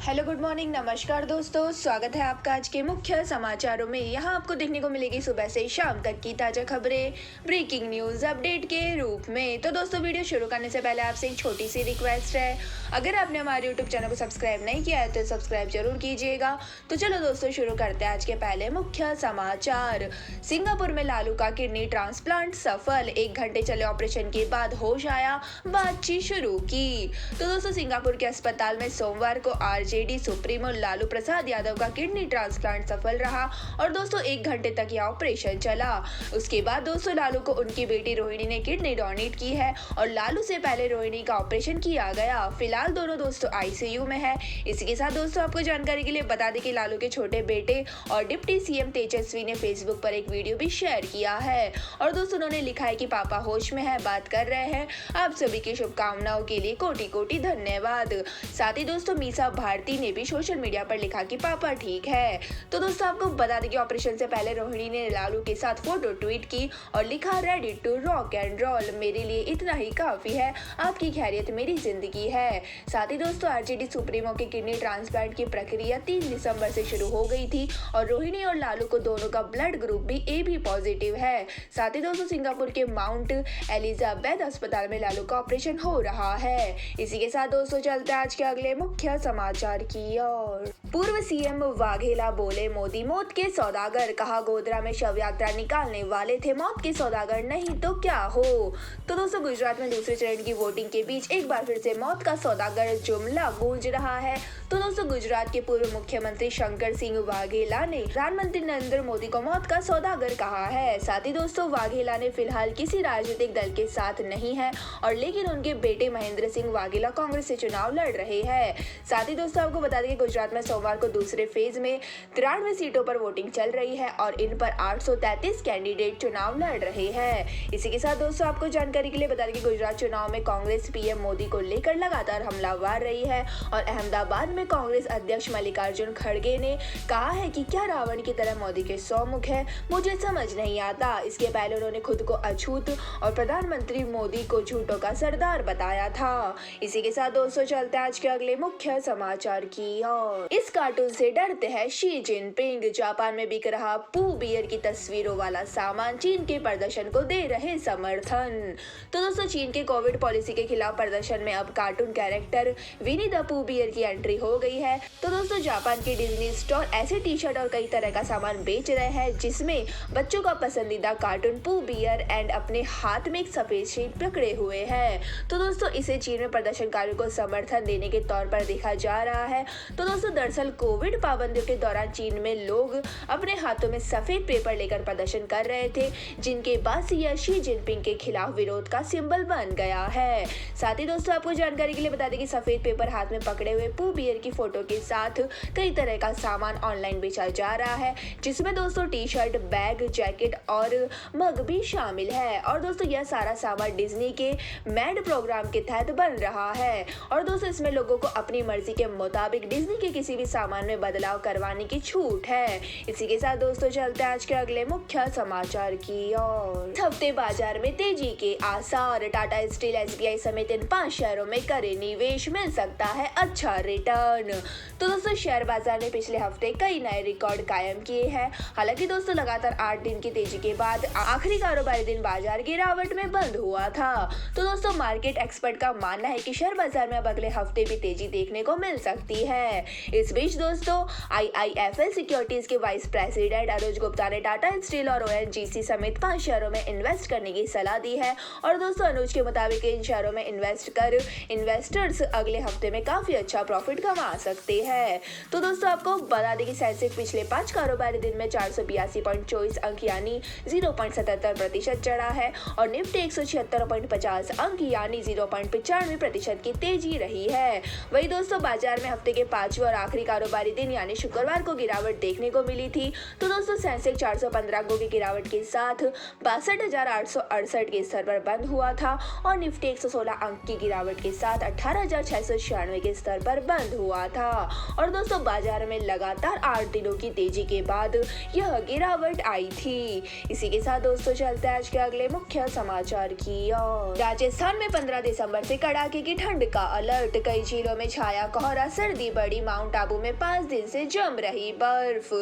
Hello good morning नमस्कार दोस्तों, स्वागत है आपका आज के मुख्य समाचारों में। यहाँ आपको देखने को मिलेगी सुबह से शाम तक की ताज़ा खबरें, ब्रेकिंग न्यूज़ अपडेट के रूप में। तो दोस्तों वीडियो शुरू करने से पहले आपसे एक छोटी सी रिक्वेस्ट है, अगर आपने हमारे यूट्यूब चैनल को सब्सक्राइब नहीं किया है तो सब्सक्राइब जरूर कीजिएगा। तो चलो दोस्तों शुरू करते हैं आज के पहले मुख्य समाचार। सिंगापुर में लालू का किडनी ट्रांसप्लांट सफल, 1 घंटे चले ऑपरेशन के बाद होश आया, बातचीत शुरू की। तो दोस्तों सिंगापुर के अस्पताल में सोमवार को आरजेडी सुप्रीमो लालू प्रसाद यादव का किडनी ट्रांसप्लांट सफल रहा और दोस्तों 1 घंटे तक यह ऑपरेशन चला। उसके बाद दोस्तों लालू को उनकी बेटी रोहिणी ने किडनी डोनेट की है और लालू से पहले रोहिणी का ऑपरेशन किया गया। फिलहाल दोनों दोस्तों आईसीयू में है। इसी के साथ दोस्तों आपको जानकारी के लिए बता दें कि लालू के छोटे बेटे और डिप्टी सीएम तेजस्वी ने फेसबुक पर एक वीडियो भी शेयर किया है और दोस्तों उन्होंने लिखा है कि पापा होश में है, बात कर रहे हैं। आप सभी की शुभकामनाओं के लिए कोटि कोटि धन्यवाद। साथ ही दोस्तों मीसा भारती ने भी सोशल मीडिया पर लिखा कि पापा ठीक है। तो दोस्तों आपको बता दें कि ऑपरेशन से पहले रोहिणी ने लालू के साथ फोटो ट्वीट की और लिखा, ready to rock and roll, मेरे लिए इतना ही काफी है, आपकी खैरियत मेरी जिंदगी है। साथ ही दोस्तों आरजेडी सुप्रीमो के किडनी ट्रांसप्लांट की प्रक्रिया 3 दिसंबर से शुरू हो गई थी और रोहिणी और लालू को दोनों का ब्लड ग्रुप भी AB पॉजिटिव है। साथ ही दोस्तों सिंगापुर के माउंट एलिजाबेथ अस्पताल में लालू का ऑपरेशन हो रहा है। इसी के साथ दोस्तों चलते हैं आज के अगले मुख्य समाचार की ओर। पूर्व सीएम वाघेला बोले, मोदी मौत के सौदागर, कहा गोधरा में शव यात्रा निकालने वाले थे मौत के सौदागर, नहीं तो क्या हो। तो दोस्तों गुजरात में दूसरे चरण की वोटिंग के बीच एक बार फिर से मौत का सौदागर जुमला गूंज रहा है। तो दोस्तों गुजरात के पूर्व मुख्यमंत्री शंकर सिंह वाघेला ने प्रधानमंत्री नरेंद्र मोदी को मौत का सौदागर कहा है। साथ ही दोस्तों वाघेला ने फिलहाल किसी राजनीतिक दल के साथ नहीं है और लेकिन उनके बेटे महेंद्र सिंह वाघेला कांग्रेस से चुनाव लड़ रहे हैं। साथ ही दोस्तों आपको बता दें कि गुजरात में सोमवार को दूसरे फेज में 93 सीटों पर वोटिंग चल रही है और इन पर 833 कैंडिडेट चुनाव लड़ रहे हैं। इसी के साथ दोस्तों आपको जानकारी के लिए बता दें कि गुजरात चुनाव में कांग्रेस पीएम मोदी को लेकर लगातार हमलावर रही है और अहमदाबाद में कांग्रेस अध्यक्ष मल्लिकार्जुन खड़गे ने कहा है कि क्या रावण की तरह मोदी के 100 मुख है, मुझे समझ नहीं आता। इसके पहले उन्होंने खुद को अछूत और प्रधानमंत्री मोदी को झूठों का सरदार बताया था। इसी के साथ दोस्तों चलते हैं आज के अगले मुख्य समाचार की ओर। इस कार्टून से डरते हैं शी जिनपिंग, जापान में बिक रहा पू बियर की तस्वीरों वाला सामान चीन के प्रदर्शन को दे रहे समर्थन। तो दोस्तों चीन के कोविड पॉलिसी के खिलाफ प्रदर्शन में अब कार्टून कैरेक्टर विनी द पू बियर की एंट्री हो गई है। तो दोस्तों जापान के डिज्नी स्टोर ऐसे टी शर्ट और कई तरह का सामान बेच रहे हैं जिसमें बच्चों का पसंदीदा कार्टून पू बियर एंड अपने हाथ में एक सफेद शीट पकड़े हुए है। तो दोस्तों इसे चीन में प्रदर्शनकारियों को समर्थन देने के तौर पर देखा जा रहा है। तो दोस्तों दरअसल कोविड पाबंदियों के दौरान चीन में लोग अपने हाथों में सफेद पेपर लेकर प्रदर्शन कर रहे थे, जिनके बाद से यह शी जिनपिंग के खिलाफ विरोध का सिंबल बन गया है। साथ ही दोस्तों आपको जानकारी के लिए बता दें कि सफेद पेपर हाथ में पकड़े हुए पू बियर की फोटो के साथ कई तरह का सामान ऑनलाइन बेचा जा रहा है, जिसमें दोस्तों टी शर्ट, बैग, जैकेट और मग भी शामिल है। और दोस्तों यह सारा सामान डिज्नी के मैड प्रोग्राम के तहत बन रहा है और दोस्तों इसमें लोगों को अपनी मर्जी के मुताबिक डिज्नी के किसी भी सामान में बदलाव करवाने की छूट है। इसी के साथ दोस्तों चलते हैं आज के अगले मुख्य समाचार की ओर। इस हफ्ते बाजार में तेजी के आसार, टाटा स्टील, SBI समेत इन 5 शेयरों में करे निवेश, मिल सकता है अच्छा रिटर्न। तो दोस्तों शेयर बाजार ने पिछले हफ्ते कई नए रिकॉर्ड कायम किए हैं। हालांकि दोस्तों लगातार 8 दिन की तेजी के बाद आखिरी कारोबारी दिन बाजार गिरावट में बंद हुआ था। तो दोस्तों मार्केट एक्सपर्ट का मानना है कि शेयर बाजार में अब अगले हफ्ते भी तेजी देखने को मिल सकती है। इस बीच दोस्तों IIFL सिक्योरिटीज के वाइस प्रेसिडेंट अनुज गुप्ता ने टाटा स्टील और ONGC समेत 5 शेयरों में इन्वेस्ट करने की सलाह दी है और दोस्तों अनुज के मुताबिक इन शेयरों में इन्वेस्ट कर इन्वेस्टर्स अगले हफ्ते में काफी अच्छा प्रॉफिट कमा सकते हैं। तो दोस्तों आपको बता दें कि सेंसेक्स पिछले 5 कारोबारी दिन में 482.24 अंक यानी 0.77% चढ़ा है और निफ्टी 176.50 अंक यानी 0.95% की तेजी रही है। वही दोस्तों बाजार में हफ्ते के 5वें और आखिरी कारोबारी दिन यानी शुक्रवार को गिरावट देखने को मिली थी। तो दोस्तों सेंसेक्स 415 अंकों की गिरावट के साथ 62,868 के स्तर पर बंद हुआ था और निफ्टी 116 अंक की गिरावट के साथ 18,696 के स्तर पर बंद हुआ था और दोस्तों बाजार में लगातार 8 दिनों की तेजी के बाद यह गिरावट आई थी। इसी के साथ दोस्तों चलते हैं आज के अगले मुख्य समाचार की ओर। राजस्थान में 15 दिसंबर से कड़ाके की ठंड का अलर्ट, कई जिलों में छाया कोहरा, सर्दी बढ़ी, माउंट आबू में 5 दिन से जम रही बर्फ।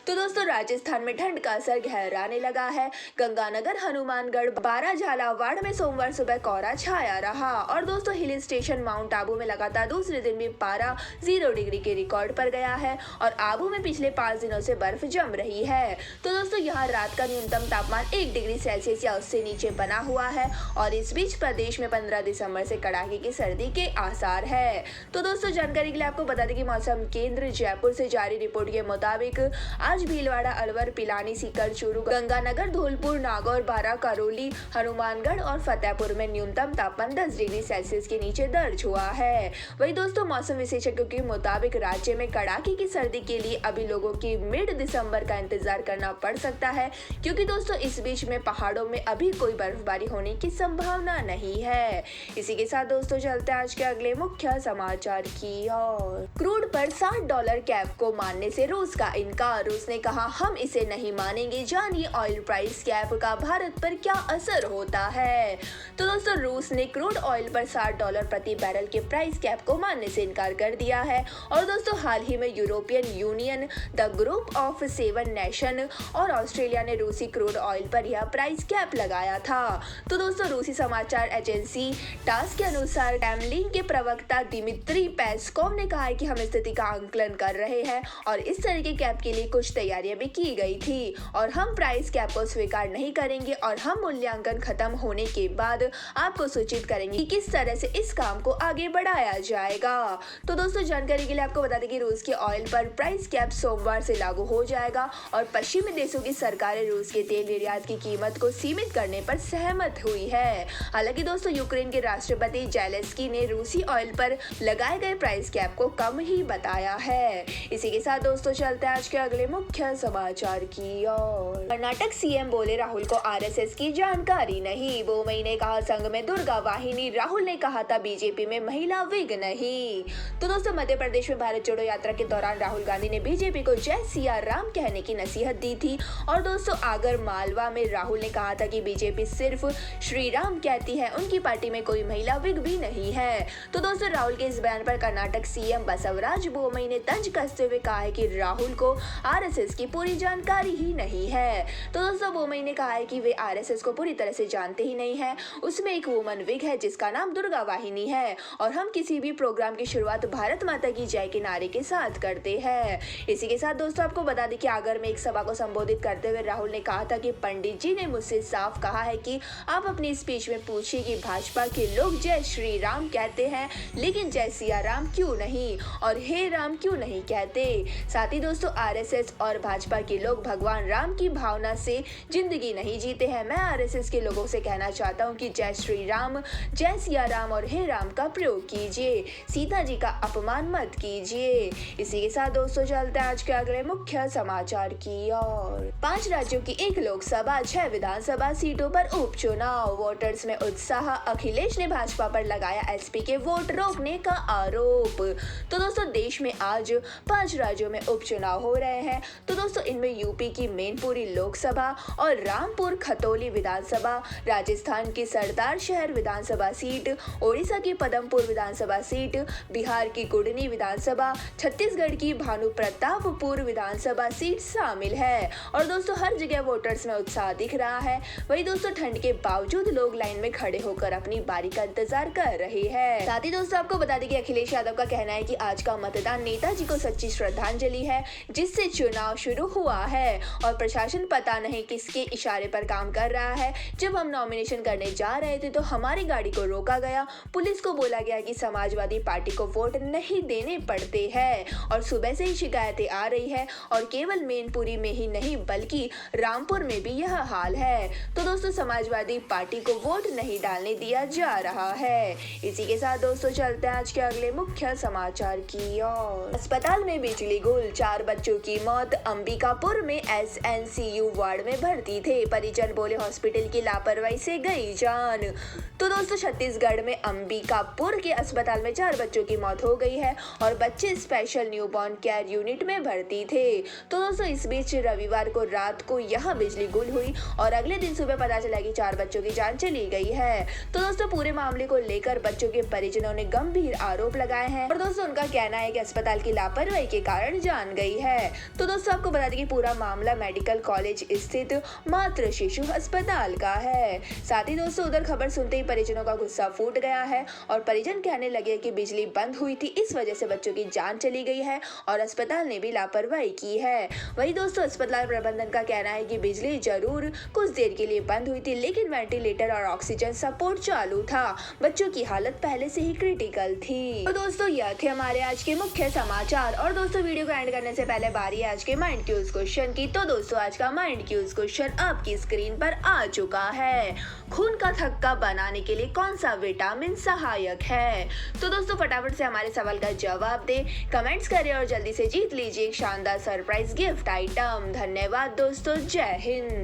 तो दोस्तों राजस्थान में ठंड का असर गहराने लगा है। गंगानगर, हनुमानगढ़, बारा, झालावाड़ में सोमवार सुबह कोहरा छाया रहा और दोस्तों हिल स्टेशन माउंट आबू में लगातार दूसरे दिन भी पारा 0 डिग्री के रिकॉर्ड पर गया है और आबू में पिछले 5 दिनों से बर्फ जम रही है। तो दोस्तों यहाँ रात का न्यूनतम तापमान 1 डिग्री सेल्सियस या उससे नीचे बना हुआ है और इस बीच प्रदेश में 15 दिसंबर से कड़ाके की सर्दी के आसार है। तो दोस्तों जानकारी के लिए आपको बता दें कि मौसम केंद्र जयपुर से जारी रिपोर्ट के मुताबिक आज भीलवाड़ा, अलवर, पिलानी, सीकर, चूरू, गंगानगर, धौलपुर, नागौर, बारा, करौली, हनुमानगढ़ और फतेहपुर में न्यूनतम तापमान 10 डिग्री सेल्सियस के नीचे दर्ज हुआ है। वही दोस्तों मौसम विशेषज्ञों के मुताबिक राज्य में कड़ाके की सर्दी के लिए अभी लोगों की मिड दिसंबर का इंतजार करना पड़ सकता है, क्योंकि दोस्तों इस बीच में पहाड़ों में अभी कोई बर्फबारी होने की संभावना नहीं है। इसी के साथ दोस्तों चलते हैं आज के अगले मुख्य समाचार की ओर। क्रूड पर $60 कैप को मानने से रूस का इनकार, रूस ने कहा हम इसे नहीं मानेंगे। जानिए ऑयल प्राइस कैप का भारत पर क्या असर होता है। तो दोस्तों रूस ने क्रूड ऑयल पर $60 प्रति बैरल के प्राइस कैप को मानने से इनकार कर दिया है और दोस्तों हाल ही में European union, the group of 7 nation और ऑस्ट्रेलिया ने रूसी क्रूड ऑयल पर यह प्राइस कैप लगाया था। तो दोस्तों रूसी समाचार एजेंसी टास के अनुसार क्रेमलिन के प्रवक्ता दिमित्री पेस्कोव ने कहा है कि हम स्थिति का आकलन कर रहे हैं और इस तरह के कैप के लिए कुछ तैयारियां भी की गई थी और हम प्राइस कैप को स्वीकार नहीं करेंगे और हम मूल्यांकन खत्म होने के बाद आपको सूचित करेंगे कि किस तरह से इस काम को आगे बढ़ाया जाएगा। तो दोस्तों जानकारी के लिए आपको बता दें कि रूस के ऑयल पर प्राइस कैप सोमवार से लागू हो जाएगा और पश्चिमी देशों की सरकारें रूस के तेल निर्यात की कीमत को सीमित करने पर सहमत हुई है। हालांकि दोस्तों यूक्रेन के राष्ट्रपति जेलेंस्की ने रूसी ऑयल पर लगाए गए प्राइस कैप को कम ही बताया है। इसी के साथ दोस्तों चलते हैं आज के अगले मुख्य समाचार की ओर। कर्नाटक सीएम बोले राहुल को आरएसएस की जानकारी नहीं, बोमई ने कहा संघ में दुर्गा वाहिनी, राहुल ने कहा था बीजेपी में महिला विग नहीं। तो दोस्तों मध्य प्रदेश में भारत जोड़ो यात्रा के दौरान राहुल गांधी ने बीजेपी को जय सिया राम कहने की नसीहत दी थी और दोस्तों आगर मालवा में राहुल ने कहा था कि बीजेपी सिर्फ श्री राम कहती है, उनकी पार्टी में कोई महिला विग भी नहीं है। तो दोस्तों राहुल के इस बयान पर कर्नाटक सीएम बसवराज बोमई ने तंज कसते हुए कहा है कि राहुल को आरएसएस की पूरी जानकारी ही नहीं है। तो दोस्तों बोमई ने कहा है कि वे आरएसएस को पूरी तरह से जानते ही नहीं है। उसमें एक वुमन विग है जिसका नाम दुर्गा वाहिनी है और हम किसी भी प्रोग्राम की शुरुआत भारत माता की जय के नारे के साथ करते हैं। इसी के साथ दोस्तों आपको बता दें कि आगर में एक सभा को संबोधित करते हुए राहुल ने कहा था कि पंडित जी ने मुझसे साफ कहा है कि आप अपनी स्पीच में पूछिए कि भाजपा के लोग जय श्री राम कहते हैं लेकिन जय सिया राम क्यों नहीं और हे राम क्यों नहीं कहते। साथ ही दोस्तों आरएसएस और भाजपा के लोग भगवान राम की भावना से जिंदगी नहीं जीते हैं। मैं आरएसएस के लोगों से कहना चाहता हूं कि जय श्री राम, जय सिया राम और हे राम का प्रयोग कीजिए, सीता जी का अपमान मत कीजिए। इसी के साथ दोस्तों चलते हैं आज के अगले मुख्य समाचार की ओर। 5 राज्यों की 1 लोकसभा, 6 विधानसभा सीटों पर उपचुनाव, वोटर्स में उत्साह, अखिलेश ने भाजपा पर लगाया एसपी के वोट रोकने का आरोप। तो दोस्तों देश में आज 5 राज्यों में उपचुनाव हो रहे हैं। तो दोस्तों इनमें यूपी की मैनपुरी लोकसभा और रामपुर खतौली विधानसभा, राजस्थान की सरदार शहर विधानसभा सीट, ओडिशा की पदमपुर विधानसभा सीट, बिहार की कुडनी विधानसभा, छत्तीसगढ़ की भानु प्रतापपुर विधानसभा सीट शामिल है और दोस्तों हर जगह वोटर्स में उत्साह दिख रहा है। वही दोस्तों ठंड के बावजूद लोग लाइन में खड़े होकर अपनी बारी का इंतजार कर रहे हैं। साथ ही दोस्तों आपको बता दें कि अखिलेश यादव का कहना है कि आज का मतदान नेताजी को सच्ची श्रद्धांजलि है जिससे चुनाव शुरू हुआ है और प्रशासन पता नहीं किसके इशारे पर काम कर रहा है। जब हम नॉमिनेशन करने जा रहे थे तो हमारी गाड़ी को रोका गया, पुलिस को बोला गया कि समाजवादी पार्टी को वोट नहीं देने पड़ते हैं और सुबह से ही शिकायतें आ रही है और केवल मैनपुरी में ही नहीं बल्कि रामपुर में भी यह हाल है। तो दोस्तों समाजवादी पार्टी को वोट नहीं डालने दिया जा रहा है। इसी के साथ दोस्तों चलते हैं आज के अगले मुख्य समाचार की ओर। अस्पताल में बिजली गुल, 4 बच्चों की मौत, अंबिकापुर में एसएनसीयू वार्ड में भर्ती थे, परिजन बोले हॉस्पिटल की लापरवाही से गई जान। तो दोस्तों छत्तीसगढ़ में अंबिकापुर के अस्पताल में 4 बच्चों की मौत हो गई गई है और बच्चे स्पेशल न्यूबॉर्न केयर यूनिट में भर्ती थे। तो दोस्तों इस बीच रविवार को रात को यहाँ बिजली गुल हुई और अगले दिन सुबह पता चला कि 4 बच्चों की जान चली गई है। तो दोस्तों पूरे मामले को लेकर बच्चों के परिजनों ने गंभीर आरोप लगाए हैं और दोस्तों उनका कहना है कि अस्पताल की लापरवाही के कारण जान गई है। तो दोस्तों आपको बता दें कि पूरा मामला मेडिकल कॉलेज स्थित मातृ शिशु अस्पताल का है। साथ ही दोस्तों उधर खबर सुनते ही परिजनों का गुस्सा फूट गया है और परिजन कहने लगे कि बिजली बंद हुई थी, इस वजह से बच्चों की जान चली गई है और अस्पताल ने भी लापरवाही की है। वही दोस्तों अस्पताल प्रबंधन का कहना है कि बिजली जरूर कुछ देर के लिए बंद हुई थी, लेकिन वेंटिलेटर और ऑक्सीजन सपोर्ट चालू था। बच्चों की हालत पहले से ही क्रिटिकल थी। तो दोस्तों यह थे हमारे आज के मुख्य समाचार और दोस्तों वीडियो को एंड करने से पहले बारी है आज के माइंड क्यूज क्वेश्चन की। तो दोस्तों आज का माइंड क्यूज क्वेश्चन आपकी स्क्रीन पर आ चुका है। खून का थक्का बनाने के लिए कौन सा विटामिन सहायक है? तो दोस्तों फटाफट से हमारे सवाल का जवाब दें, कमेंट्स करें और जल्दी से जीत लीजिए एक शानदार सरप्राइज गिफ्ट आइटम। धन्यवाद दोस्तों, जय हिंद।